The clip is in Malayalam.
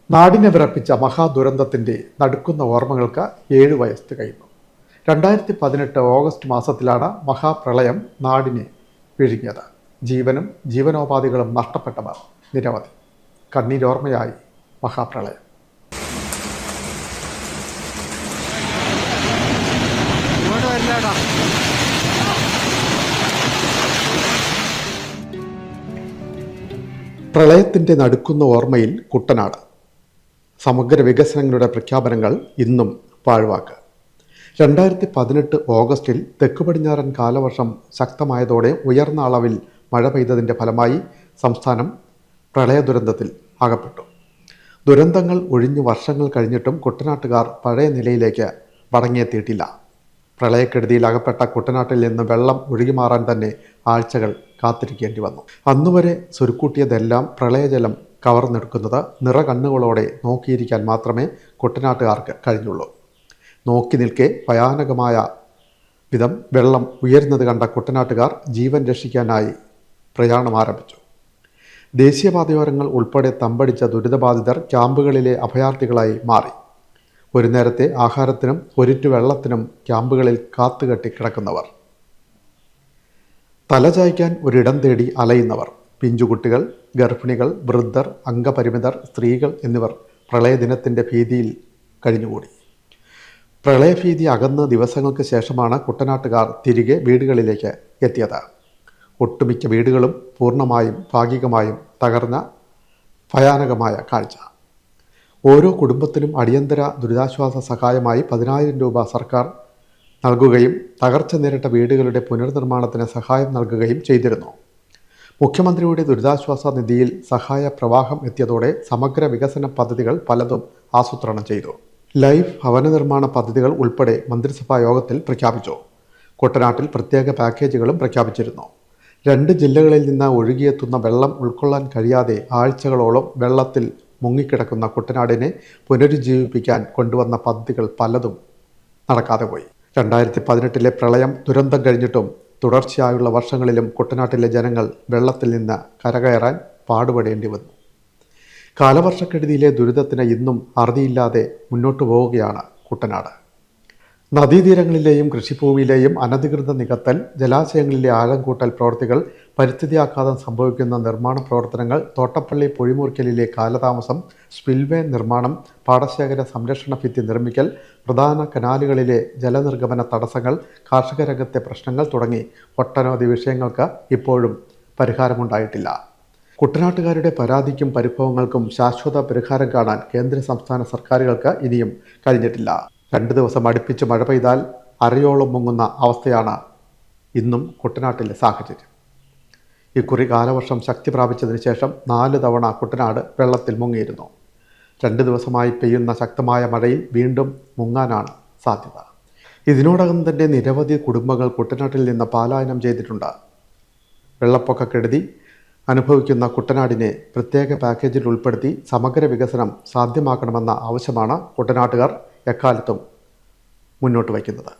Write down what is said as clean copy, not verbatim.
നാടിനെ വിറപ്പിച്ച മഹാദുരന്തത്തിൻ്റെ നടുക്കുന്ന ഓർമ്മകൾക്ക് 7 വയസ്സ് തികയുന്നു. 2018 ഓഗസ്റ്റ് മാസത്തിലാണ് മഹാപ്രളയം നാടിനെ വിഴുങ്ങിയത്. ജീവനും ജീവനോപാധികളും നഷ്ടപ്പെട്ടവർ നിരവധി. കണ്ണീരോർമ്മയായി മഹാപ്രളയം. പ്രളയത്തിൻ്റെ നടുക്കുന്ന ഓർമ്മയിൽ കുട്ടനാട്. സമഗ്ര വികസനങ്ങളുടെ പ്രഖ്യാപനങ്ങൾ ഇന്നും പാഴ്വാക്ക്. 2018 ഓഗസ്റ്റിൽ തെക്ക് പടിഞ്ഞാറൻ കാലവർഷം ശക്തമായതോടെ ഉയർന്ന അളവിൽ മഴ പെയ്തതിൻ്റെ ഫലമായി സംസ്ഥാനം പ്രളയ ദുരന്തത്തിൽ അകപ്പെട്ടു. ദുരന്തങ്ങൾ ഒഴിഞ്ഞു വർഷങ്ങൾ കഴിഞ്ഞിട്ടും കുട്ടനാട്ടുകാർ പഴയ നിലയിലേക്ക് മടങ്ങിയെത്തിയിട്ടില്ല. പ്രളയക്കെടുതിയിൽ അകപ്പെട്ട കുട്ടനാട്ടിൽ നിന്ന് വെള്ളം ഒഴുകിമാറാൻ തന്നെ ആഴ്ചകൾ കാത്തിരിക്കേണ്ടി വന്നു. അന്നുവരെ സ്വരുക്കൂട്ടിയതെല്ലാം പ്രളയജലം കവർന്നെടുക്കുന്നത് നിറകണ്ണുകളോടെ നോക്കിയിരിക്കാൻ മാത്രമേ കുട്ടനാട്ടുകാർക്ക് കഴിഞ്ഞുള്ളൂ. നോക്കി നിൽക്കെ ഭയാനകമായ വിധം വെള്ളം ഉയരുന്നത് കണ്ട കുട്ടനാട്ടുകാർ ജീവൻ രക്ഷിക്കാനായി പ്രയാണം ആരംഭിച്ചു. ദേശീയപാതയോരങ്ങൾ ഉൾപ്പെടെ തമ്പടിച്ച ദുരിതബാധിതർ ക്യാമ്പുകളിലെ അഭയാർത്ഥികളായി മാറി. ഒരു നേരത്തെ ആഹാരത്തിനും ഒരിറ്റു വെള്ളത്തിനും ക്യാമ്പുകളിൽ കാത്തുകെട്ടി കിടക്കുന്നവർ, തലചായ്ക്കാൻ ഒരിടം തേടി അലയുന്നവർ, പിഞ്ചുകുട്ടികൾ, ഗർഭിണികൾ, വൃദ്ധർ, അംഗപരിമിതർ, സ്ത്രീകൾ എന്നിവർ പ്രളയദിനത്തിൻ്റെ ഭീതിയിൽ കഴിഞ്ഞുകൂടി. പ്രളയഭീതി അകന്ന് ദിവസങ്ങൾക്ക് ശേഷമാണ് കുട്ടനാട്ടുകാർ തിരികെ വീടുകളിലേക്ക് എത്തിയത്. ഒട്ടുമിക്ക വീടുകളും പൂർണ്ണമായും ഭാഗികമായും തകർന്ന ഭയാനകമായ കാഴ്ച. ഓരോ കുടുംബത്തിനും അടിയന്തര ദുരിതാശ്വാസ സഹായമായി 10,000 രൂപ സർക്കാർ നൽകുകയും തകർച്ച നേരിട്ട വീടുകളുടെ പുനർനിർമ്മാണത്തിന് സഹായം നൽകുകയും ചെയ്തിരുന്നു. മുഖ്യമന്ത്രിയുടെ ദുരിതാശ്വാസ നിധിയിൽ സഹായ പ്രവാഹം എത്തിയതോടെ സമഗ്ര വികസന പദ്ധതികൾ പലതും ആസൂത്രണം ചെയ്തു. ലൈഫ് ഭവന നിർമ്മാണ പദ്ധതികൾ ഉൾപ്പെടെ മന്ത്രിസഭാ യോഗത്തിൽ പ്രഖ്യാപിച്ചു. കുട്ടനാട്ടിൽ പ്രത്യേക പാക്കേജുകളും പ്രഖ്യാപിച്ചിരുന്നു. 2 ജില്ലകളിൽ നിന്ന് ഒഴുകിയെത്തുന്ന വെള്ളം ഉൾക്കൊള്ളാൻ കഴിയാതെ ആഴ്ചകളോളം വെള്ളത്തിൽ മുങ്ങിക്കിടക്കുന്ന കുട്ടനാടിനെ പുനരുജ്ജീവിപ്പിക്കാൻ കൊണ്ടുവന്ന പദ്ധതികൾ പലതും നടക്കാതെ പോയി. 2018 പ്രളയം ദുരന്തം കഴിഞ്ഞിട്ടും തുടർച്ചയായുള്ള വർഷങ്ങളിലും കുട്ടനാട്ടിലെ ജനങ്ങൾ വെള്ളത്തിൽ നിന്ന് കരകയറാൻ പാടുപെടേണ്ടി വന്നു. കാലവർഷക്കെടുതിയിലെ ദുരിതത്തിന് ഇന്നും അറുതിയില്ലാതെ മുന്നോട്ടു പോവുകയാണ് കുട്ടനാട്. നദീതീരങ്ങളിലെയും കൃഷിഭൂമിയിലെയും അനധികൃത നികത്തൽ, ജലാശയങ്ങളിലെ ആഴം കൂട്ടൽ പ്രവൃത്തികൾ, പരിസ്ഥിതി ആഘാതം സംഭവിക്കുന്ന നിർമ്മാണ പ്രവർത്തനങ്ങൾ, തോട്ടപ്പള്ളി പൊഴിമുറിക്കലിലെ കാലതാമസം, സ്പിൽവേ നിർമ്മാണം, പാടശേഖര സംരക്ഷണ ഭിത്തി നിർമ്മിക്കൽ, പ്രധാന കനാലുകളിലെ ജലനിർഗമന തടസ്സങ്ങൾ, കാർഷിക രംഗത്തെ പ്രശ്നങ്ങൾ തുടങ്ങി ഒട്ടനവധി വിഷയങ്ങൾക്ക് ഇപ്പോഴും പരിഹാരമുണ്ടായിട്ടില്ല. കുട്ടനാട്ടുകാരുടെ പരാതിക്കും പരിഭവങ്ങൾക്കും ശാശ്വത പരിഹാരം കാണാൻ കേന്ദ്ര സംസ്ഥാന സർക്കാരുകൾക്ക് ഇനിയും കഴിഞ്ഞിട്ടില്ല. 2 ദിവസം അടുപ്പിച്ച് മഴ പെയ്താൽ അരയോളം മുങ്ങുന്ന അവസ്ഥയാണ് ഇന്നും കുട്ടനാട്ടിലെ സാഹചര്യം. ഇക്കുറി കാലവർഷം ശക്തി പ്രാപിച്ചതിന് ശേഷം 4 തവണ കുട്ടനാട് വെള്ളത്തിൽ മുങ്ങിയിരുന്നു. 2 ദിവസമായി പെയ്യുന്ന ശക്തമായ മഴയിൽ വീണ്ടും മുങ്ങാനാണ് സാധ്യത. ഇതിനോടകം തന്നെ നിരവധി കുടുംബങ്ങൾ കുട്ടനാട്ടിൽ നിന്ന് പലായനം ചെയ്തിട്ടുണ്ട്. വെള്ളപ്പൊക്കക്കെടുതി അനുഭവിക്കുന്ന കുട്ടനാടിനെ പ്രത്യേക പാക്കേജിൽ ഉൾപ്പെടുത്തി സമഗ്ര വികസനം സാധ്യമാക്കണമെന്ന ആവശ്യമാണ് കുട്ടനാട്ടുകാർ എക്കാലത്തും മുന്നോട്ട് വയ്ക്കുന്നത്.